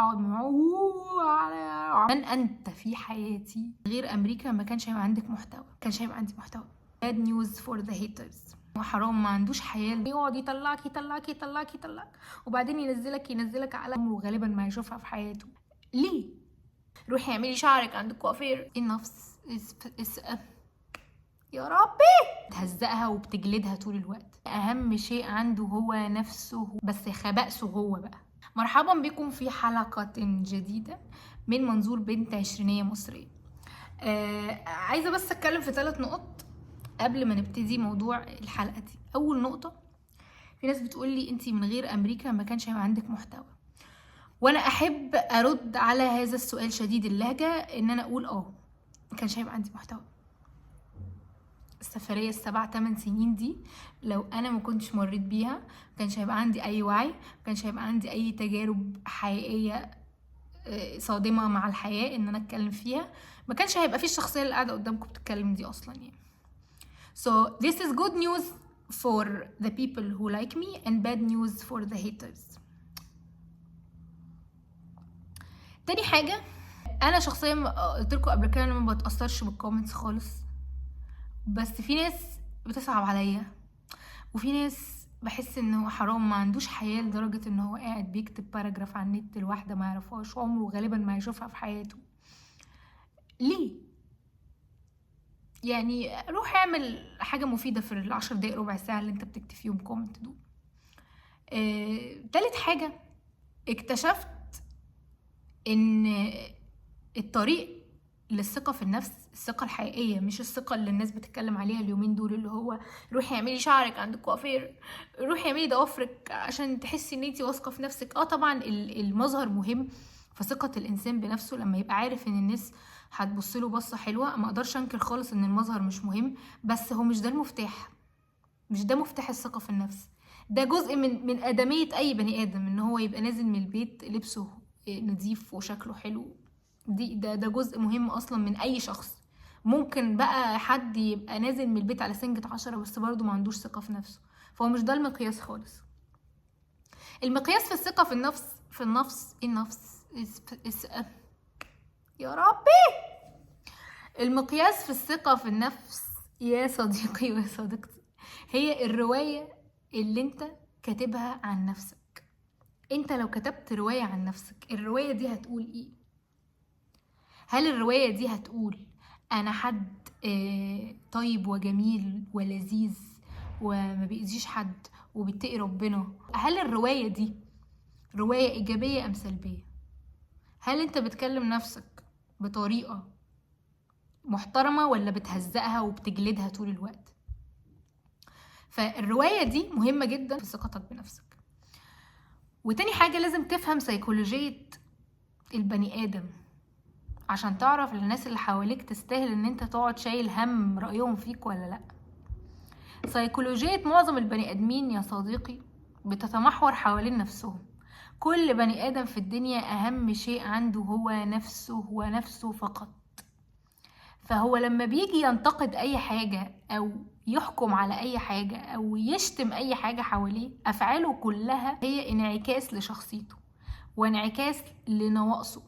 اقعد معاه من انت في حياتي غير امريكا، ما كانش هيبقى عندك محتوى، ما كانش هيبقى عندي محتوى. bad news for the haters. هو حرام، ما عندوش حياه، يقعد يطلعك يطلعك يطلعك يطلعك وبعدين ينزلك على امره غالبا ما يشوفها في حياته. ليه؟ روحي اعملي شعرك عند الكوافير. النفس يا ربي بتهزقها وبتجلدها طول الوقت. اهم شيء عنده هو نفسه، بس خبأسه هو بقى. مرحبا بكم في حلقة جديدة من منظور بنت عشرينية مصرية. عايزة بس اتكلم في 3 نقط قبل ما نبتدي موضوع الحلقة دي. اول نقطة، في ناس بتقولي انتي من غير امريكا ما كانش هيبقى عندك محتوى، وانا احب ارد على هذا السؤال شديد اللهجة ان انا اقول ما كانش هيبقى عندي محتوى. السفرية 7-8 سنين دي لو انا ما كنتش مريت بيها، ما كانش هيبقى عندي اي وعي، ما كانش هيبقى عندي اي تجارب حقيقية صادمة مع الحياة ان انا اتكلم فيها، ما كانش هيبقى في الشخصية اللي قاعدة قدامكم بتتكلم دي اصلا يعني. So this is good news for the people who like me and bad news for the haters. تاني حاجة، انا شخصيا قلت لكم قبل كده انا ما بتأثرش بالكومنتس خالص، بس في ناس بتصعب عليا، وفي ناس بحس ان هو حرام، ما عندوش حياة لدرجة ان هو قاعد بيكتب باراجراف على النت لواحدة ما يعرفهاش عمره غالبا ما يشوفها في حياته. ليه؟ يعني روح اعمل حاجة مفيدة في 10 دقايق ربع ساعة اللي انت بتكتب فيهم كومنت دول. تالت حاجة، اكتشفت ان الطريق للثقة في النفس، الثقة الحقيقية مش الثقة اللي الناس بتتكلم عليها اليومين دول، اللي هو روحي اعملي شعرك عند الكوافير، روحي اعملي ضوافرك عشان تحسي ان انتي واثقة في نفسك. طبعا المظهر مهم، فثقة الانسان بنفسه لما يبقى عارف ان الناس هتبصله بصة حلوة. ما اقدرش انكر خالص ان المظهر مش مهم، بس هو مش ده المفتاح، مش ده مفتاح الثقة في النفس. ده جزء من آدمية أي بني آدم، إن هو يبقى نازل من البيت لبسه نظيف وشكله حلو. ده جزء مهم أصلا من أي شخص. ممكن بقى حد يبقى نازل من البيت على سنجة 10 بس برضه ما عندوش ثقة في نفسه، فهو مش ده المقياس خالص. المقياس في الثقة يا ربي، المقياس في الثقة في النفس يا صديقي ويا صديقتي هي الرواية اللي انت كاتبها عن نفسك. انت لو كتبت رواية عن نفسك، الرواية دي هتقول ايه؟ هل الرواية دي هتقول انا حد طيب وجميل ولذيذ وما بيأذيش حد وبيتقي ربنا؟ هل الرواية دي رواية ايجابية ام سلبية؟ هل انت بتكلم نفسك بطريقة محترمة ولا بتهزقها وبتجلدها طول الوقت؟ فالرواية دي مهمة جدا في ثقتك بنفسك. وتاني حاجة، لازم تفهم سيكولوجية البني آدم عشان تعرف الناس اللي حواليك تستاهل ان انت تقعد شايل هم رأيهم فيك ولا لا. سيكولوجية معظم البني آدمين يا صديقي بتتمحور حوالين نفسهم. كل بني آدم في الدنيا أهم شيء عنده هو نفسه ونفسه فقط. فهو لما بيجي ينتقد أي حاجة أو يحكم على أي حاجة أو يشتم أي حاجة حواليه، أفعاله كلها هي انعكاس لشخصيته وانعكاس لنواقصه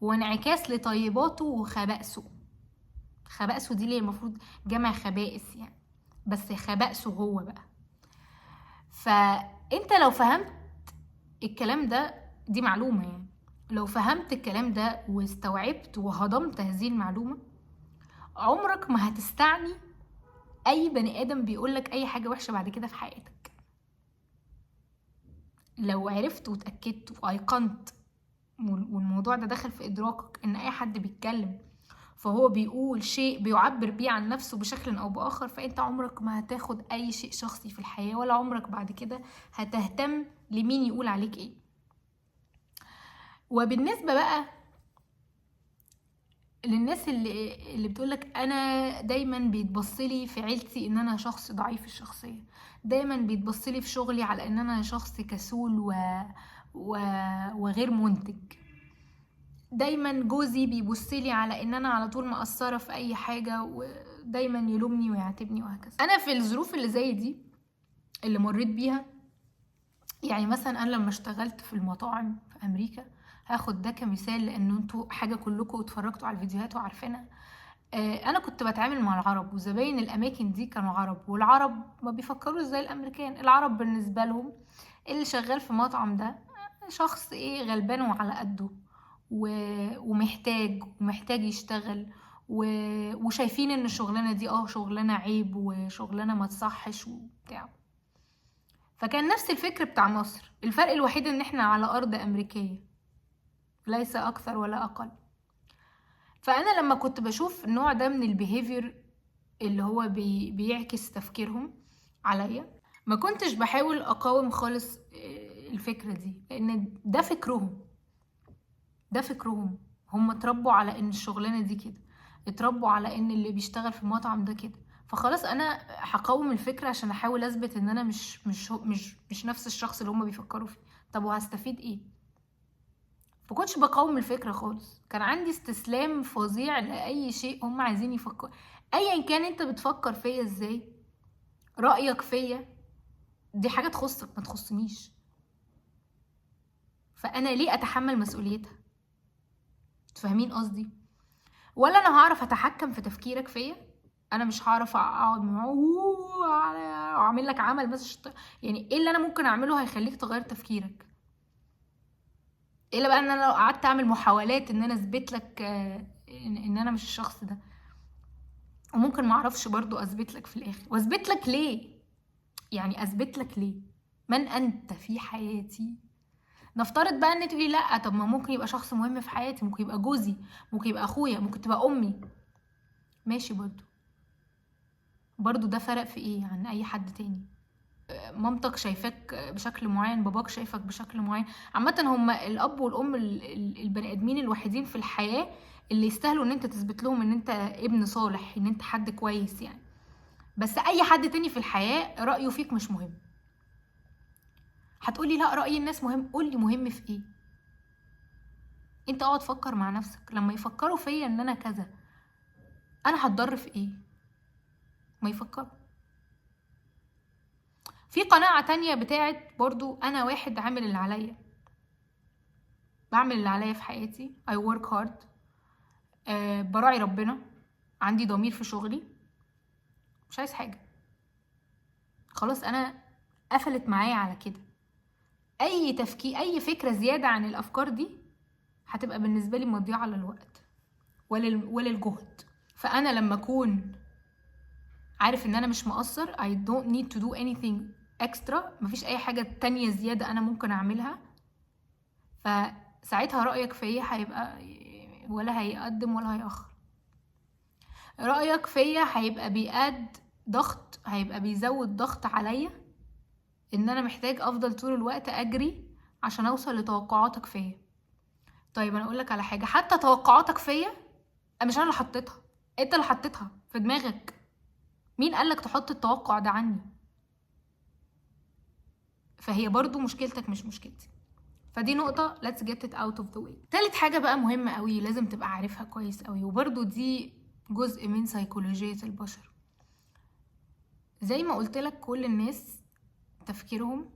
وانعكاس لطيباته وخبائسه. خبائسه دي اللي المفروض جمع خبائس يعني، بس خبائسه هو بقى. فأنت لو فهمت الكلام ده، دي معلومة يعني، لو فهمت الكلام ده واستوعبت وهضمت هذه المعلومة، عمرك ما هتستعني اي بني ادم بيقولك اي حاجة وحشة بعد كده في حياتك. لو عرفت وتأكدت وايقنت والموضوع ده دخل في ادراكك ان اي حد بيتكلم فهو بيقول شيء بيعبر بيه عن نفسه بشكل او باخر، فانت عمرك ما هتاخد اي شيء شخصي في الحياة، ولا عمرك بعد كده هتهتم لمين يقول عليك ايه. وبالنسبة بقى للناس اللي بتقولك انا دايما بيتبصلي في عيلتي ان انا شخص ضعيف الشخصيه، دايما بيتبصلي في شغلي على ان انا شخص كسول وغير منتج، دايما جوزي بيبصلي على ان انا على طول مقصره في اي حاجه ودايما يلومني ويعاتبني وهكذا. انا في الظروف اللي زي دي اللي مريت بيها، يعني مثلا انا لما اشتغلت في المطاعم في امريكا هاخد ده كمثال لانه انتوا حاجه كلكم اتفرجتوا على الفيديوهات وعارفينها. انا كنت بتعامل مع العرب، وزباين الاماكن دي كانوا عرب، والعرب ما بيفكروش زي الامريكان. العرب بالنسبه لهم اللي شغال في مطعم ده شخص ايه، غلبان وعلى قده ومحتاج يشتغل، وشايفين ان الشغلانه دي شغلانه عيب وشغلانه ما تصحش وبتاع. فكان نفس الفكر بتاع مصر، الفرق الوحيد ان احنا على ارض امريكيه ليس اكثر ولا اقل. فانا لما كنت بشوف النوع ده من البيهيفير اللي هو بيعكس تفكيرهم عليا، ما كنتش بحاول اقاوم خالص الفكرة دي، لان ده فكرهم. هم اتربوا على ان الشغلانة دي كده، اتربوا على ان اللي بيشتغل في المطعم ده كده. فخلاص انا هقاوم الفكرة عشان احاول اثبت ان انا مش نفس الشخص اللي هم بيفكروا فيه. طب وهستفيد ايه؟ فكنتش بقاوم الفكرة خالص، كان عندي استسلام فظيع لأي شيء هم عايزين يفكر. أيا كان انت بتفكر فيا ازاي، رأيك فيا دي حاجة تخصك ما تخصنيش، فأنا ليه أتحمل مسؤوليتها؟ تفهمين قصدي؟ ولا أنا هعرف أتحكم في تفكيرك فيا؟ أنا مش هعرف أقعد وأعمل لك عمل بس يعني إيه اللي أنا ممكن أعمله هيخليك تغير تفكيرك؟ إلا بقى إن أنا لو قعدت أعمل محاولات إن أنا أثبت لك إن أنا مش الشخص ده، وممكن معرفش برضو اثبت لك في الاخر. واثبت لك ليه؟ يعني اثبت لك ليه؟ من انت في حياتي؟ نفترض بقى ان تقولي لا، طب ما ممكن يبقى شخص مهم في حياتي، ممكن يبقى جوزي، ممكن يبقى اخويا، ممكن تبقى امي. ماشي، برضو ده فرق في ايه عن اي حد تاني؟ مامتك شايفاك بشكل معين، باباك شايفك بشكل معين. عامة هما الاب والام البني ادمين الوحيدين في الحياة اللي يستاهلوا ان انت تثبت لهم ان انت ابن صالح، ان انت حد كويس يعني. بس اي حد تاني في الحياة رأيه فيك مش مهم. هتقولي لا رأي الناس مهم، قولي مهم في ايه؟ انت اقعد فكر مع نفسك، لما يفكروا فيا ان انا كذا انا هتضر في ايه؟ ما يفكروا. في قناعة تانية بتاعت برضو انا واحد عامل اللي عليا، بعمل اللي عليا في حياتي، I work hard، براعي ربنا، عندي ضمير في شغلي، مش عايز حاجة. خلاص انا قفلت معايا على كده. اي تفكير، اي فكرة زيادة عن الافكار دي هتبقى بالنسبة لي مضيعة للوقت وللجهد. فانا لما اكون عارف ان انا مش مقصر، I don't need to do anything extra، مفيش اي حاجة تانية زيادة انا ممكن اعملها، فساعتها رأيك فيا هيبقى ولا هيقدم ولا هيأخر. رأيك فيا هيبقى بيقاد ضغط، هيبقى بيزود ضغط عليا ان انا محتاج افضل طول الوقت اجري عشان اوصل لتوقعاتك فيا. طيب انا اقولك على حاجة، حتى توقعاتك فيا مش انا اللي حطيتها، انت اللي حطيتها في دماغك. مين قالك تحط التوقع ده عني؟ فهي برضو مشكلتك مش مشكلتي. فدي نقطة let's get it out of the way. تالت حاجة بقى مهمة قوي لازم تبقى عارفها كويس قوي، وبرضو دي جزء من سيكولوجية البشر. زي ما قلت لك كل الناس تفكيرهم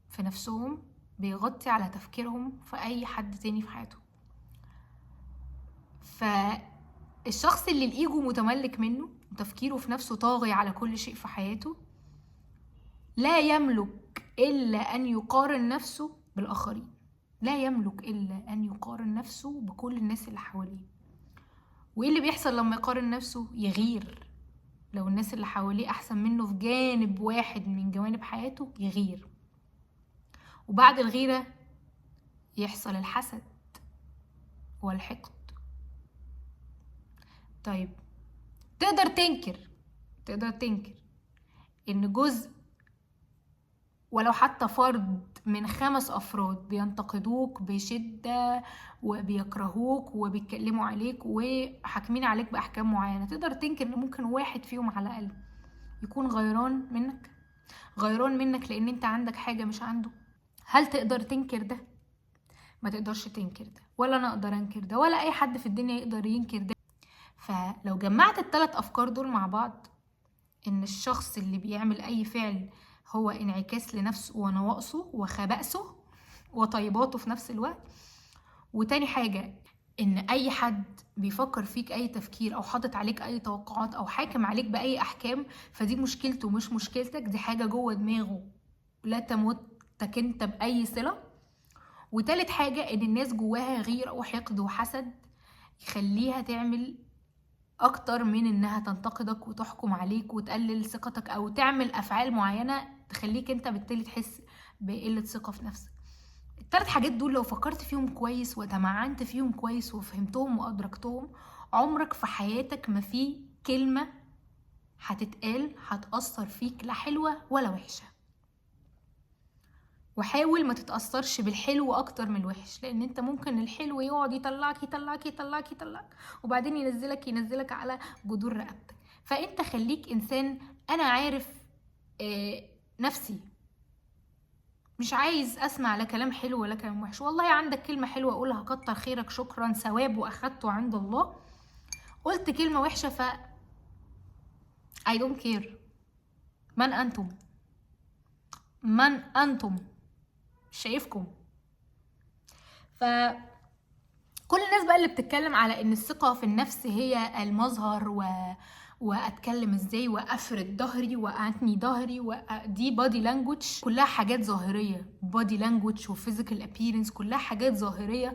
في نفسهم بيغطي على تفكيرهم في اي حد تاني في حياتهم. فالشخص اللي الايجو متملك منه وتفكيره في نفسه طاغي على كل شيء في حياته لا يملك إلا أن يقارن نفسه بالآخرين، لا يملك إلا أن يقارن نفسه بكل الناس اللي حواليه. وإيه اللي بيحصل لما يقارن نفسه؟ يغير. لو الناس اللي حواليه أحسن منه في جانب واحد من جوانب حياته يغير، وبعد الغيرة يحصل الحسد والحقد. طيب تقدر تنكر إن جزء ولو حتى فرد من 5 أفراد بينتقدوك بشدة وبيكرهوك وبيتكلموا عليك وحاكمين عليك بأحكام معينة، تقدر تنكر إن ممكن واحد فيهم على الأقل يكون غيران منك لأن انت عندك حاجة مش عنده؟ هل تقدر تنكر ده؟ ما تقدرش تنكر ده، ولا أنا أقدر أنكر ده، ولا أي حد في الدنيا يقدر ينكر ده. فلو جمعت ال3 أفكار دول مع بعض، إن الشخص اللي بيعمل أي فعل هو انعكاس لنفسه ونواقصه وخبائثه وطيباته في نفس الوقت، وتاني حاجة، ان اي حد بيفكر فيك اي تفكير او حاطط عليك اي توقعات او حاكم عليك باي احكام، فدي مشكلته مش مشكلتك، دي حاجة جوه دماغه لا تمتك انت باي صلة. وتالت حاجة، ان الناس جواها غيرة وحقد وحسد يخليها تعمل اكتر من انها تنتقدك وتحكم عليك وتقلل ثقتك او تعمل افعال معينة تخليك انت بالتالي تحس بقلة ثقة في نفسك. التلات حاجات دول لو فكرت فيهم كويس وتمعنت فيهم كويس وفهمتهم وادركتهم، عمرك في حياتك ما في كلمة هتتقال هتأثر فيك لا حلوة ولا وحشة. وحاول ما تتأثرش بالحلو اكتر من الوحش، لان انت ممكن الحلو يقعد يطلعك يطلعك يطلعك يطلعك وبعدين ينزلك على جذور رقبتك. فانت خليك انسان انا عارف نفسي، مش عايز اسمع لا كلام حلو ولا كلام وحش. والله عندك كلمة حلوة اقولها كتر خيرك شكرا ثواب واخدته عند الله، قلت كلمة وحشة ف I don't care. من انتم؟ من انتم؟ شايفكم. كل الناس بقى اللي بتتكلم على ان الثقة في النفس هي المظهر واتكلم ازاي وافرد ظهري واتني ظهري ودي بادي لانجوج، كلها حاجات ظاهرية. بادي لانجوج وفيزيكال ابييرنس كلها حاجات ظاهرية.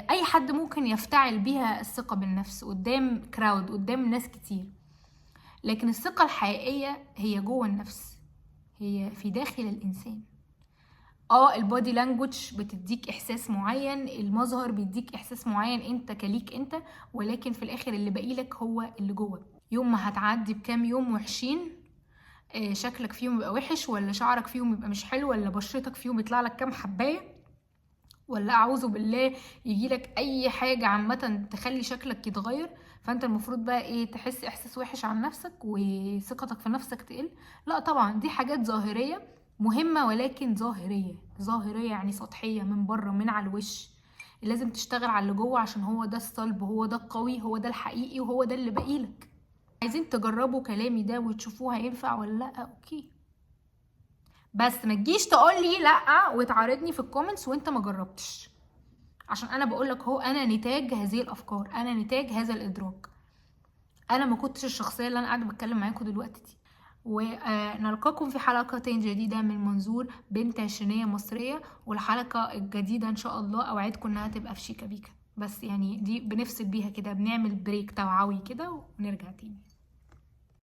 اي حد ممكن يفتعل بيها الثقة بالنفس قدام كراود، قدام ناس كتير. لكن الثقة الحقيقية هي جوه النفس، هي في داخل الانسان. البودي لانجوج بتديك احساس معين، المظهر بيديك احساس معين انت كليك انت، ولكن في الاخر اللي باقيلك هو اللي جوه. يوم ما هتعدي بكام يوم وحشين، شكلك فيهم يبقى وحش، ولا شعرك فيهم يبقى مش حلو، ولا بشرتك فيهم يطلع لك كام حبايه، ولا اعوذ بالله يجيلك اي حاجه عامه تخلي شكلك يتغير، فانت المفروض بقى ايه؟ تحس احساس وحش عن نفسك وثقتك في نفسك تقل؟ لا طبعا، دي حاجات ظاهريه مهمه، ولكن ظاهريه يعني سطحيه من بره من على الوش. لازم تشتغل على اللي جوه، عشان هو ده الصلب، هو ده القوي، هو ده الحقيقي، وهو ده اللي باقيلك. عايزين تجربوا كلامي ده وتشوفوه هينفع ولا لا؟ اوكي، بس ما تجيش تقولي لا وتعارضني في الكومنتس وانت ما جربتش، عشان انا بقولك هو انا نتاج هذه الافكار، انا نتاج هذا الادراك. انا ما كنتش الشخصيه اللي انا قاعده بتكلم معاكم دلوقتي دي. ونلقاكم في حلقة جديدة من منظور بنت عشرينية مصرية. والحلقة الجديدة ان شاء الله اوعدكم انها تبقى في شيكا بيكا، بس يعني دي بنفصل بيها كده، بنعمل بريك توعوي كده ونرجع تاني.